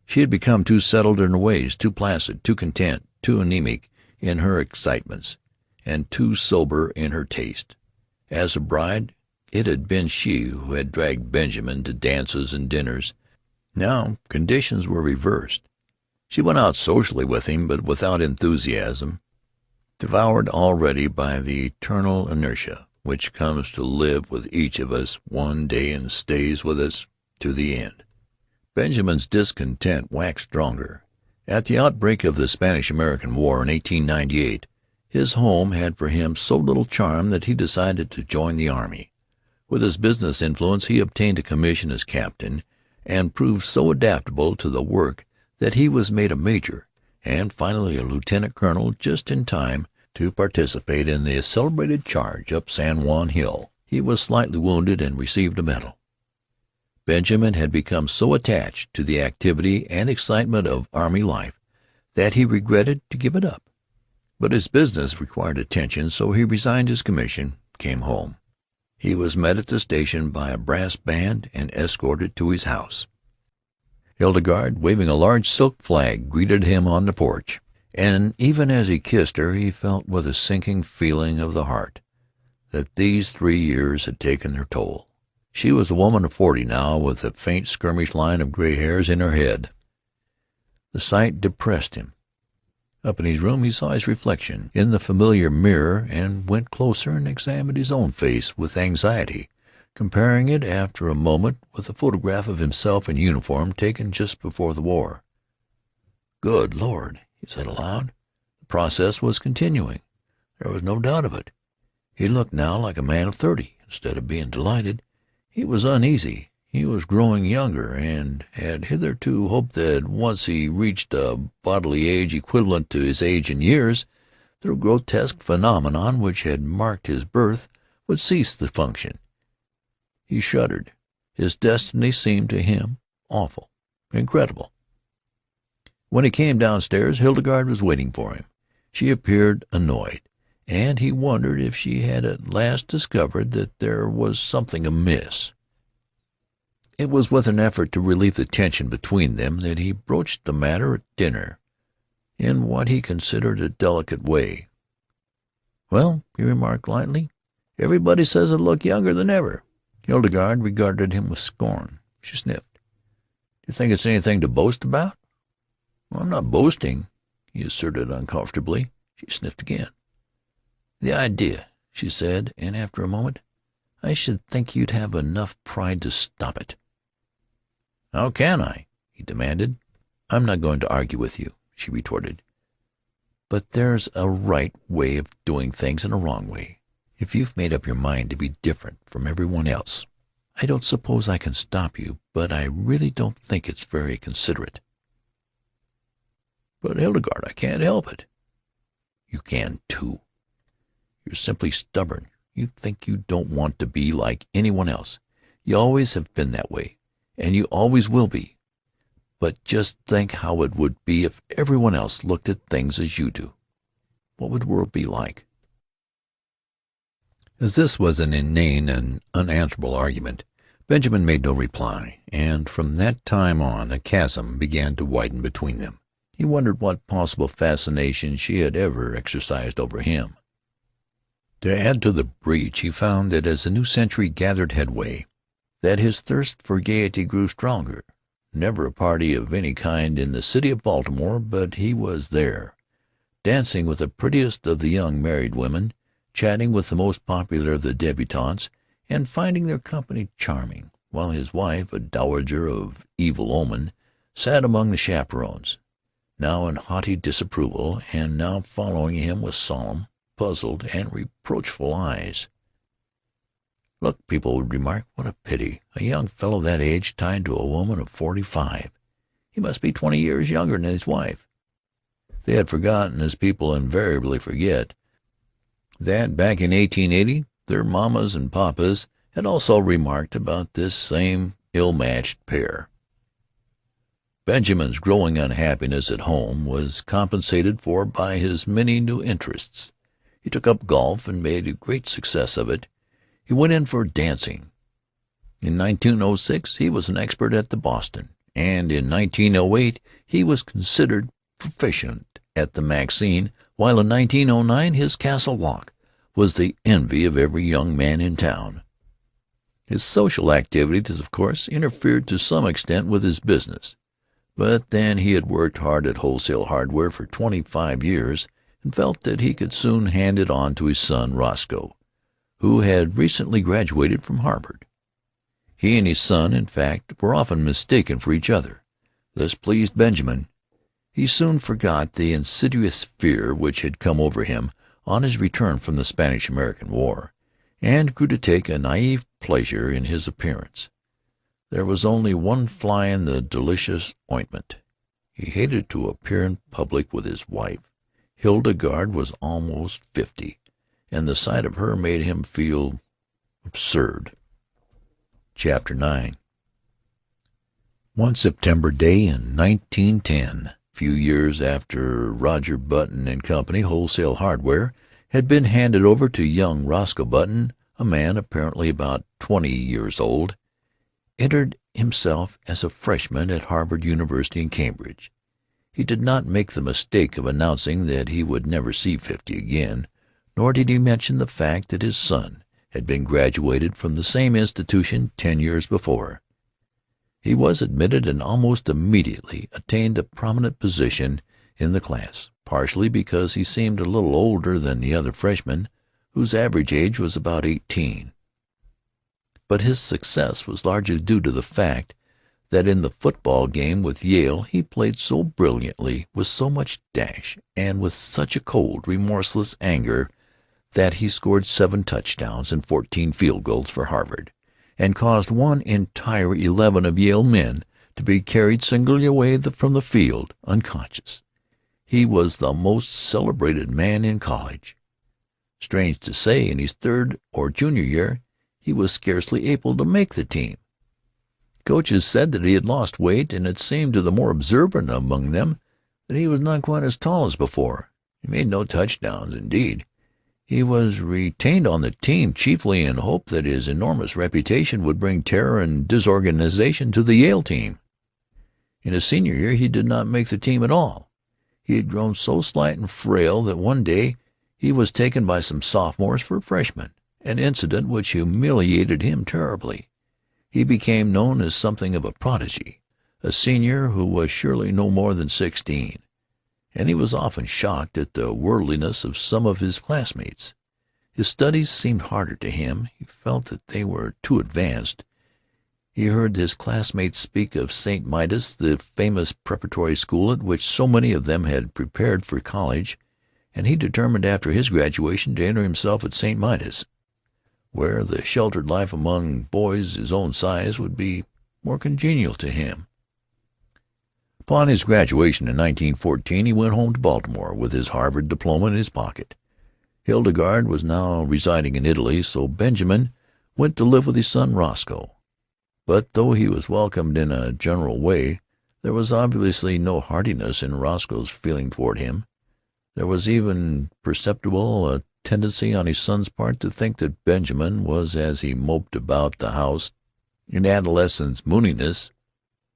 she had become too settled in her ways, too placid, too content, too anemic in her excitements, and too sober in her taste. As a bride, it had been she who had dragged Benjamin to dances and dinners. Now conditions were reversed. She went out socially with him, but without enthusiasm, devoured already by the eternal inertia which comes to live with each of us one day and stays with us to the end. Benjamin's discontent waxed stronger. At the outbreak of the Spanish-American War in 1898, his home had for him so little charm that he decided to join the army. With his business influence he obtained a commission as captain, and proved so adaptable to the work that he was made a major, and finally a lieutenant colonel, just in time to participate in the celebrated charge up San Juan Hill. He was slightly wounded and received a medal. Benjamin had become so attached to the activity and excitement of army life that he regretted to give it up. But his business required attention, so he resigned his commission, came home. He was met at the station by a brass band and escorted to his house. Hildegarde, waving a large silk flag, greeted him on the porch, and even as he kissed her he felt with a sinking feeling of the heart that these 3 years had taken their toll. She was a woman of 40 now, with a faint skirmish line of gray hairs in her head. The sight depressed him. Up in his room he saw his reflection in the familiar mirror, and went closer and examined his own face with anxiety, comparing it after a moment with a photograph of himself in uniform taken just before the war. "Good Lord," he said aloud. The process was continuing. There was no doubt of it. He looked now like a man of 30. Instead of being delighted, he was uneasy. He was growing younger, and had hitherto hoped that once he reached a bodily age equivalent to his age in years, the grotesque phenomenon which had marked his birth would cease to function. He shuddered. His destiny seemed to him awful, incredible. When he came downstairs, Hildegarde was waiting for him. She appeared annoyed, and he wondered if she had at last discovered that there was something amiss. It was with an effort to relieve the tension between them that he broached the matter at dinner, in what he considered a delicate way. "Well," he remarked lightly, "everybody says I look younger than ever." Hildegarde regarded him with scorn. She sniffed. "Do you think it's anything to boast about?" "Well, I'm not boasting," he asserted uncomfortably. She sniffed again. "The idea," she said, and after a moment, "I should think you'd have enough pride to stop it." "How can I?" he demanded. "I'm not going to argue with you," she retorted. "But there's a right way of doing things and a wrong way. If you've made up your mind to be different from everyone else, I don't suppose I can stop you, but I really don't think it's very considerate." "But, Hildegarde, I can't help it." "You can, too. You're simply stubborn. You think you don't want to be like anyone else. You always have been that way, and you always will be. But just think how it would be if everyone else looked at things as you do. What would the world be like?" As this was an inane and unanswerable argument, Benjamin made no reply, and from that time on a chasm began to widen between them. He wondered what possible fascination she had ever exercised over him. To add to the breach, he found that as the new century gathered headway, that his thirst for gaiety grew stronger. Never a party of any kind in the city of Baltimore but he was there, dancing with the prettiest of the young married women, chatting with the most popular of the debutantes, and finding their company charming, while his wife, a dowager of evil omen, sat among the chaperons, now in haughty disapproval, and now following him with solemn, puzzled, and reproachful eyes. "Look," people would remark, "what a pity, a young fellow that age tied to a woman of 45. He must be 20 years younger than his wife." They had forgotten, as people invariably forget, that back in 1880 their mammas and papas had also remarked about this same ill-matched pair. Benjamin's growing unhappiness at home was compensated for by his many new interests. He took up golf and made a great success of it. He went in for dancing. In 1906 he was an expert at the Boston, and in 1908 he was considered proficient at the Maxine, while in 1909 his Castle Walk was the envy of every young man in town. His social activities, of course, interfered to some extent with his business, but then he had worked hard at wholesale hardware for 25 years and felt that he could soon hand it on to his son Roscoe, who had recently graduated from Harvard. He and his son, in fact, were often mistaken for each other. This pleased Benjamin. He soon forgot the insidious fear which had come over him on his return from the Spanish-American War, and grew to take a naïve pleasure in his appearance. There was only one fly in the delicious ointment. He hated to appear in public with his wife. Hildegarde was almost 50, and the sight of her made him feel absurd. Chapter 9. One September day in 1910, few years after Roger Button and Company Wholesale Hardware had been handed over to young Roscoe Button, a man apparently about 20 years old, entered himself as a freshman at Harvard University in Cambridge. He did not make the mistake of announcing that he would never see 50 again, nor did he mention the fact that his son had been graduated from the same institution 10 years before. He was admitted and almost immediately attained a prominent position in the class, partially because he seemed a little older than the other freshmen, whose average age was about 18. But his success was largely due to the fact that in the football game with Yale he played so brilliantly, with so much dash, and with such a cold, remorseless anger that he scored 7 touchdowns and 14 field goals for Harvard, and caused one entire 11 of Yale men to be carried singly away from the field, unconscious. He was the most celebrated man in college. Strange to say, in his third or junior year he was scarcely able to make the team. Coaches said that he had lost weight, and it seemed to the more observant among them that he was not quite as tall as before. He made no touchdowns, indeed. He was retained on the team chiefly in hope that his enormous reputation would bring terror and disorganization to the Yale team. In his senior year he did not make the team at all. He had grown so slight and frail that one day he was taken by some sophomores for a freshman, an incident which humiliated him terribly. He became known as something of a prodigy, a senior who was surely no more than 16. And he was often shocked at the worldliness of some of his classmates. His studies seemed harder to him. He felt that they were too advanced. He heard his classmates speak of St. Midas, the famous preparatory school at which so many of them had prepared for college, and he determined after his graduation to enter himself at St. Midas, where the sheltered life among boys his own size would be more congenial to him. Upon his graduation in 1914 he went home to Baltimore with his Harvard diploma in his pocket. Hildegarde was now residing in Italy, so Benjamin went to live with his son Roscoe. But though he was welcomed in a general way, there was obviously no heartiness in Roscoe's feeling toward him. There was even perceptible a tendency on his son's part to think that Benjamin was, as he moped about the house in adolescent mooniness,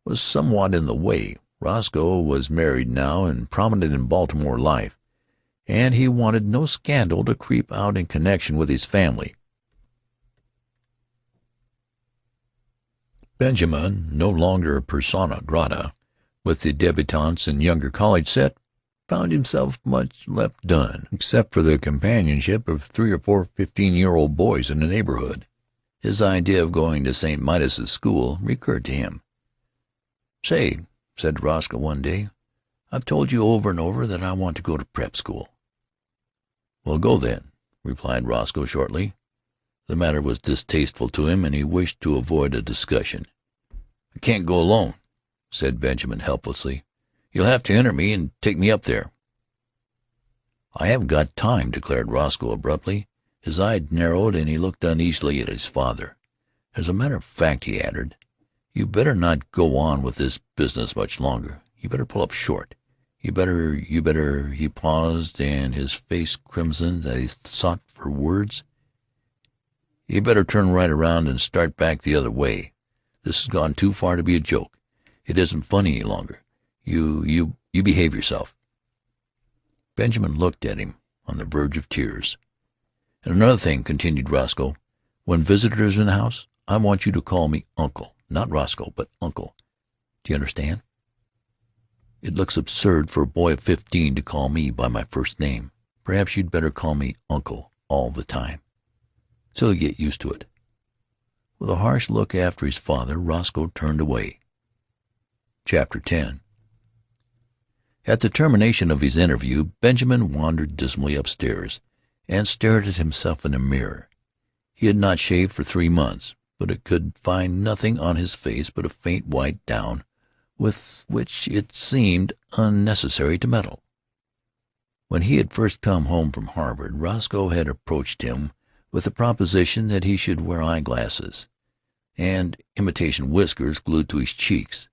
was somewhat in the way. Roscoe was married now and prominent in Baltimore life, and he wanted no scandal to creep out in connection with his family. Benjamin, no longer persona grata with the debutantes and younger college set, found himself much left done, except for the companionship of 3 or 4 15-year-old boys in the neighborhood. His idea of going to St. Midas's school recurred to him. "Say," said Roscoe one day, "I've told you over and over that I want to go to prep school." "Well, go then," replied Roscoe shortly. The matter was distasteful to him, and he wished to avoid a discussion. "I can't go alone," said Benjamin helplessly. "You'll have to enter me and take me up there." "I haven't got time," declared Roscoe abruptly. His eyes narrowed, and he looked uneasily at his father. "As a matter of fact," he added, "you better not go on with this business much longer. You better pull up short. You better—" He paused, and his face crimsoned as he sought for words. "You better turn right around and start back the other way. This has gone too far to be a joke. It isn't funny any longer. You behave yourself." Benjamin looked at him, on the verge of tears. "And another thing," continued Roscoe, "when visitors are in the house, I want you to call me Uncle. Not Roscoe, but Uncle. Do you understand? It looks absurd for a boy of 15 to call me by my first name. Perhaps you'd better call me Uncle all the time, till you get used to it." With a harsh look after his father, Roscoe turned away. Chapter 10. At the termination of his interview, Benjamin wandered dismally upstairs and stared at himself in a mirror. He had not shaved for 3 months, but it could find nothing on his face but a faint white down with which it seemed unnecessary to meddle. When he had first come home from Harvard, Roscoe had approached him with the proposition that he should wear eyeglasses and imitation whiskers glued to his cheeks,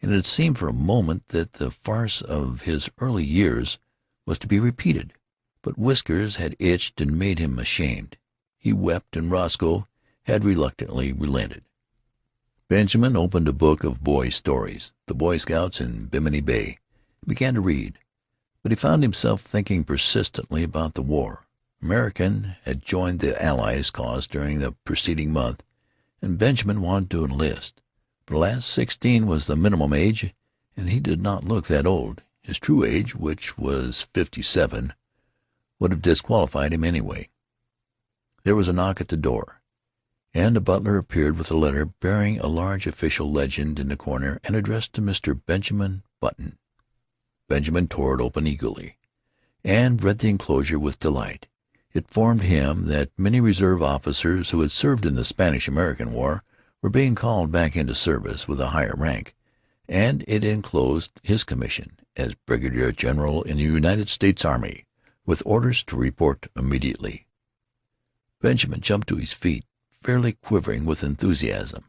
and it had seemed for a moment that the farce of his early years was to be repeated. But whiskers had itched and made him ashamed. He wept, and Roscoe had reluctantly relented. Benjamin opened a book of boys' stories, The Boy Scouts in Bimini Bay, and began to read. But he found himself thinking persistently about the war. American had joined the Allies' cause during the preceding month, and Benjamin wanted to enlist. But alas, 16 was the minimum age, and he did not look that old. His true age, which was 57, would have disqualified him anyway. There was a knock at the door, and a butler appeared with a letter bearing a large official legend in the corner and addressed to Mr. Benjamin Button. Benjamin tore it open eagerly, and read the enclosure with delight. It informed him that many reserve officers who had served in the Spanish-American War were being called back into service with a higher rank, and it enclosed his commission as Brigadier General in the United States Army, with orders to report immediately. Benjamin jumped to his feet, fairly quivering with enthusiasm.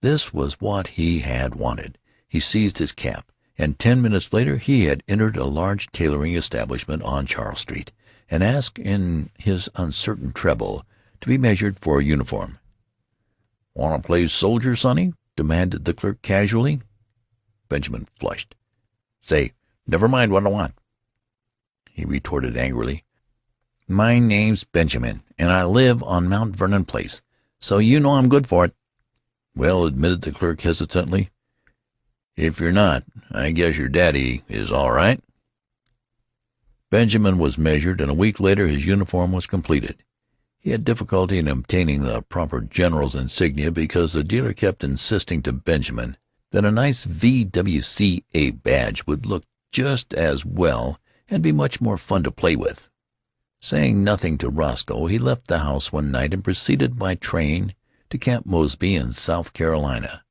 This was what he had wanted. He seized his cap, and 10 minutes later he had entered a large tailoring establishment on Charles Street, and asked in his uncertain treble to be measured for a uniform. "Want to play soldier, sonny?" demanded the clerk casually. Benjamin flushed. "Say, never mind what I want," he retorted angrily. "My name's Benjamin, and I live on Mount Vernon Place, so you know I'm good for it." "Well," admitted the clerk hesitantly, "if you're not, I guess your daddy is all right." Benjamin was measured, and a week later his uniform was completed. He had difficulty in obtaining the proper general's insignia because the dealer kept insisting to Benjamin that a nice V.W.C.A. badge would look just as well and be much more fun to play with. Saying nothing to Roscoe, he left the house one night and proceeded by train to Camp Mosby in South Carolina,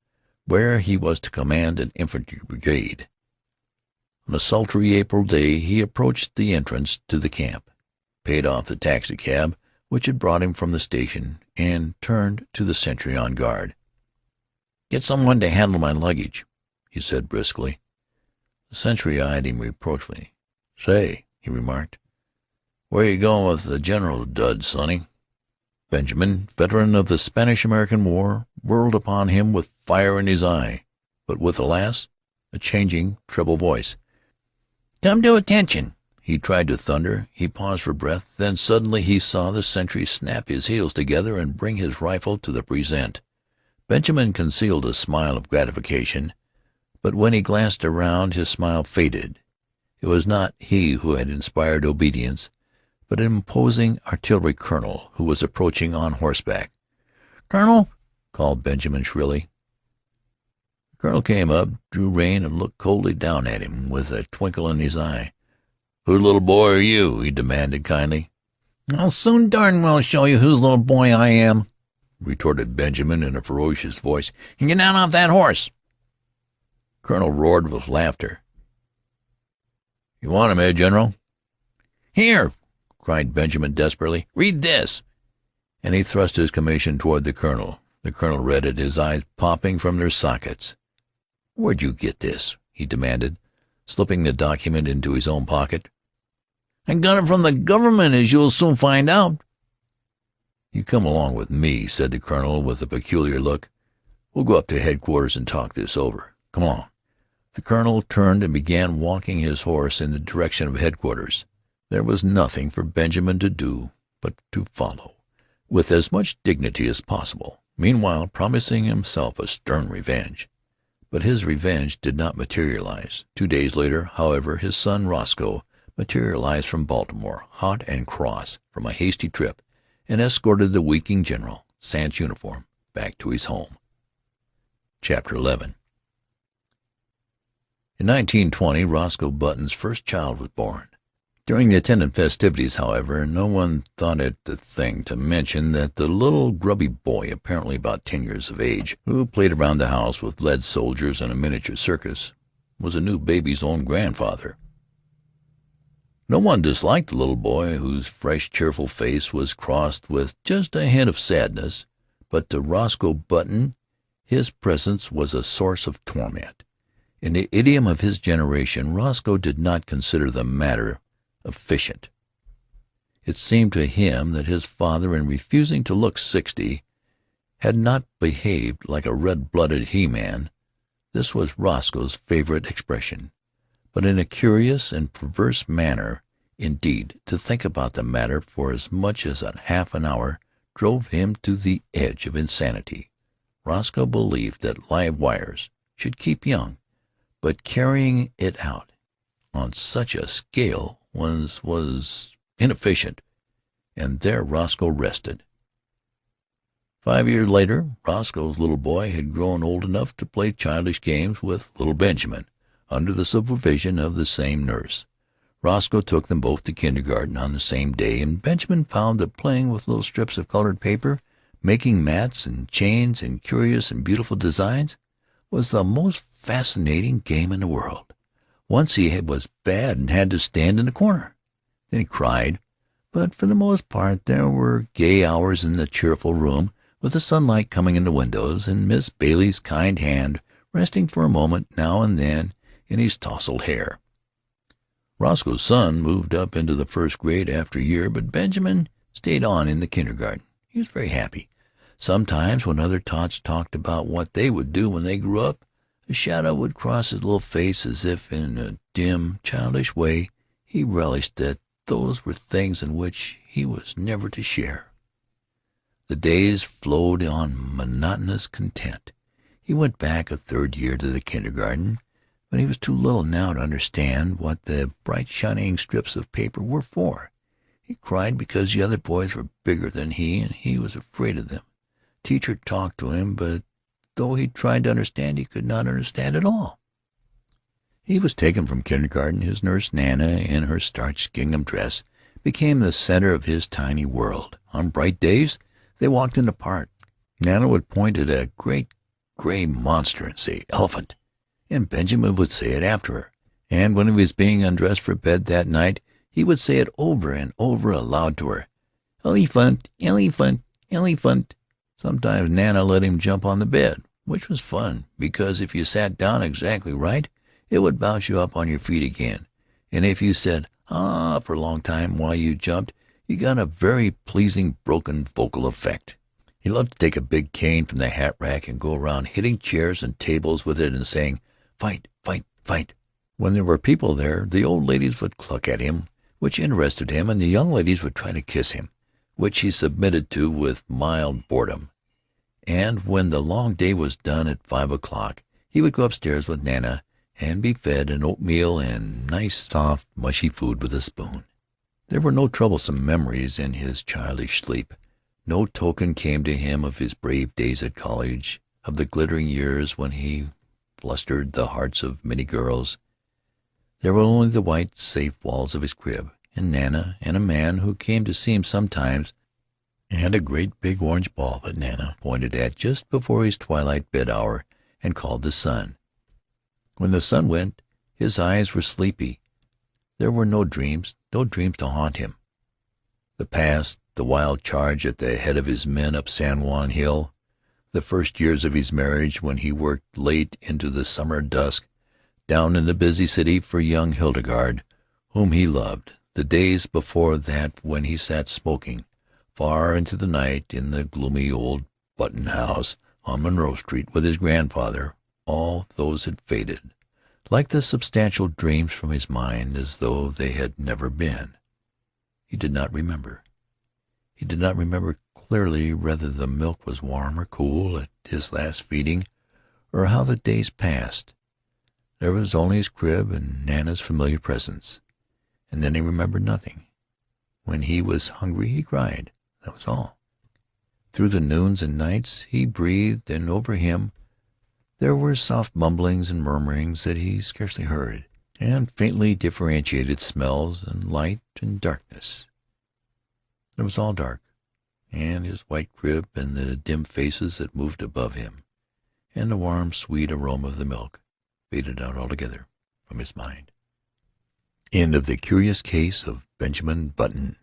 where he was to command an infantry brigade. On a sultry April day he approached the entrance to the camp, paid off the taxicab which had brought him from the station, and turned to the sentry on guard. "Get someone to handle my luggage," he said briskly. The sentry eyed him reproachfully. "Say," he remarked, "where you going with the general's duds, sonny?" Benjamin, veteran of the Spanish-American War, whirled upon him with fire in his eye, but with, alas, a changing, treble voice. "Come to attention!" he tried to thunder. He paused for breath. Then suddenly he saw the sentry snap his heels together and bring his rifle to the present. Benjamin concealed a smile of gratification, but when he glanced around his smile faded. It was not he who had inspired obedience, but an imposing artillery colonel who was approaching on horseback. "Colonel!" called Benjamin shrilly. The colonel came up, drew rein, and looked coldly down at him with a twinkle in his eye. "Whose little boy are you?" he demanded kindly. "I'll soon darn well show you whose little boy I am," retorted Benjamin in a ferocious voice. "Get down off that horse." The colonel roared with laughter. "You want him, eh, General?" "Here," cried Benjamin desperately, "read this." And he thrust his commission toward the colonel. The colonel read it, his eyes popping from their sockets. "Where'd you get this?" he demanded, slipping the document into his own pocket. "I got it from the government, as you'll soon find out." "You come along with me," said the colonel with a peculiar look. "We'll go up to headquarters and talk this over. Come along." The colonel turned and began walking his horse in the direction of headquarters. There was nothing for Benjamin to do but to follow, with as much dignity as possible, meanwhile promising himself a stern revenge. But his revenge did not materialize. 2 days later, however, his son Roscoe materialized from Baltimore, hot and cross from a hasty trip, and escorted the weakening general, sans uniform, back to his home. Chapter 11. In 1920, Roscoe Button's first child was born. During the attendant festivities, however, no one thought it the thing to mention that the little grubby boy, apparently about 10 years of age, who played around the house with lead soldiers and a miniature circus, was a new baby's own grandfather. No one disliked the little boy, whose fresh, cheerful face was crossed with just a hint of sadness, but to Roscoe Button his presence was a source of torment. In the idiom of his generation, Roscoe did not consider the matter efficient. It seemed to him that his father, in refusing to look 60, had not behaved like a red-blooded he-man. This was Roscoe's favorite expression, but in a curious and perverse manner. Indeed, to think about the matter for as much as a half an hour drove him to the edge of insanity. Roscoe believed that live wires should keep young, but carrying it out on such a scale was inefficient, and there Roscoe rested. 5 years later, Roscoe's little boy had grown old enough to play childish games with little Benjamin, under the supervision of the same nurse. Roscoe took them both to kindergarten on the same day, and Benjamin found that playing with little strips of colored paper, making mats and chains and curious and beautiful designs, was the most fascinating game in the world. Once he was bad and had to stand in the corner. Then he cried, but for the most part there were gay hours in the cheerful room, with the sunlight coming in the windows, and Miss Bailey's kind hand resting for a moment now and then in his tousled hair. Roscoe's son moved up into the first grade after a year, but Benjamin stayed on in the kindergarten. He was very happy. Sometimes, when other tots talked about what they would do when they grew up, a shadow would cross his little face, as if in a dim, childish way he relished that those were things in which he was never to share. The days flowed on monotonous content. He went back a third year to the kindergarten, but he was too little now to understand what the bright shining strips of paper were for. He cried because the other boys were bigger than he, and he was afraid of them. Teacher talked to him, but though he tried to understand, he could not understand at all. He was taken from kindergarten. His nurse Nana, in her starched gingham dress, became the center of his tiny world. On bright days they walked in the park. Nana would point at a great gray monster and say, "Elephant," and Benjamin would say it after her. And when he was being undressed for bed that night, he would say it over and over aloud to her, "Elephant, elephant, elephant." Sometimes Nana let him jump on the bed, which was fun, because if you sat down exactly right, it would bounce you up on your feet again, and if you said "ah" for a long time while you jumped, you got a very pleasing broken vocal effect. He loved to take a big cane from the hat rack and go around hitting chairs and tables with it and saying, "Fight, fight, fight." When there were people there, the old ladies would cluck at him, which interested him, and the young ladies would try to kiss him, which he submitted to with mild boredom. And when the long day was done at 5 o'clock, he would go upstairs with Nana and be fed an oatmeal and nice, soft, mushy food with a spoon. There were no troublesome memories in his childish sleep. No token came to him of his brave days at college, of the glittering years when he flustered the hearts of many girls. There were only the white, safe walls of his crib, and Nana, and a man who came to see him sometimes, and a great big orange ball that Nana pointed at just before his twilight bed hour and called the sun. When the sun went, his eyes were sleepy. There were no dreams to haunt him. The past, the wild charge at the head of his men up San Juan Hill, the first years of his marriage when he worked late into the summer dusk down in the busy city for young Hildegarde, whom he loved, the days before that when he sat smoking far into the night in the gloomy old Button house on Monroe Street with his grandfather, all those had faded, like the substantial dreams from his mind, as though they had never been. He did not remember. He did not remember clearly whether the milk was warm or cool at his last feeding, or how the days passed. There was only his crib and Nana's familiar presence, and then he remembered nothing. When he was hungry he cried. That was all. Through the noons and nights he breathed, and over him there were soft mumblings and murmurings that he scarcely heard, and faintly differentiated smells and light and darkness. It was all dark, and his white crib and the dim faces that moved above him, and the warm, sweet aroma of the milk faded out altogether from his mind. End of the Curious Case of Benjamin Button.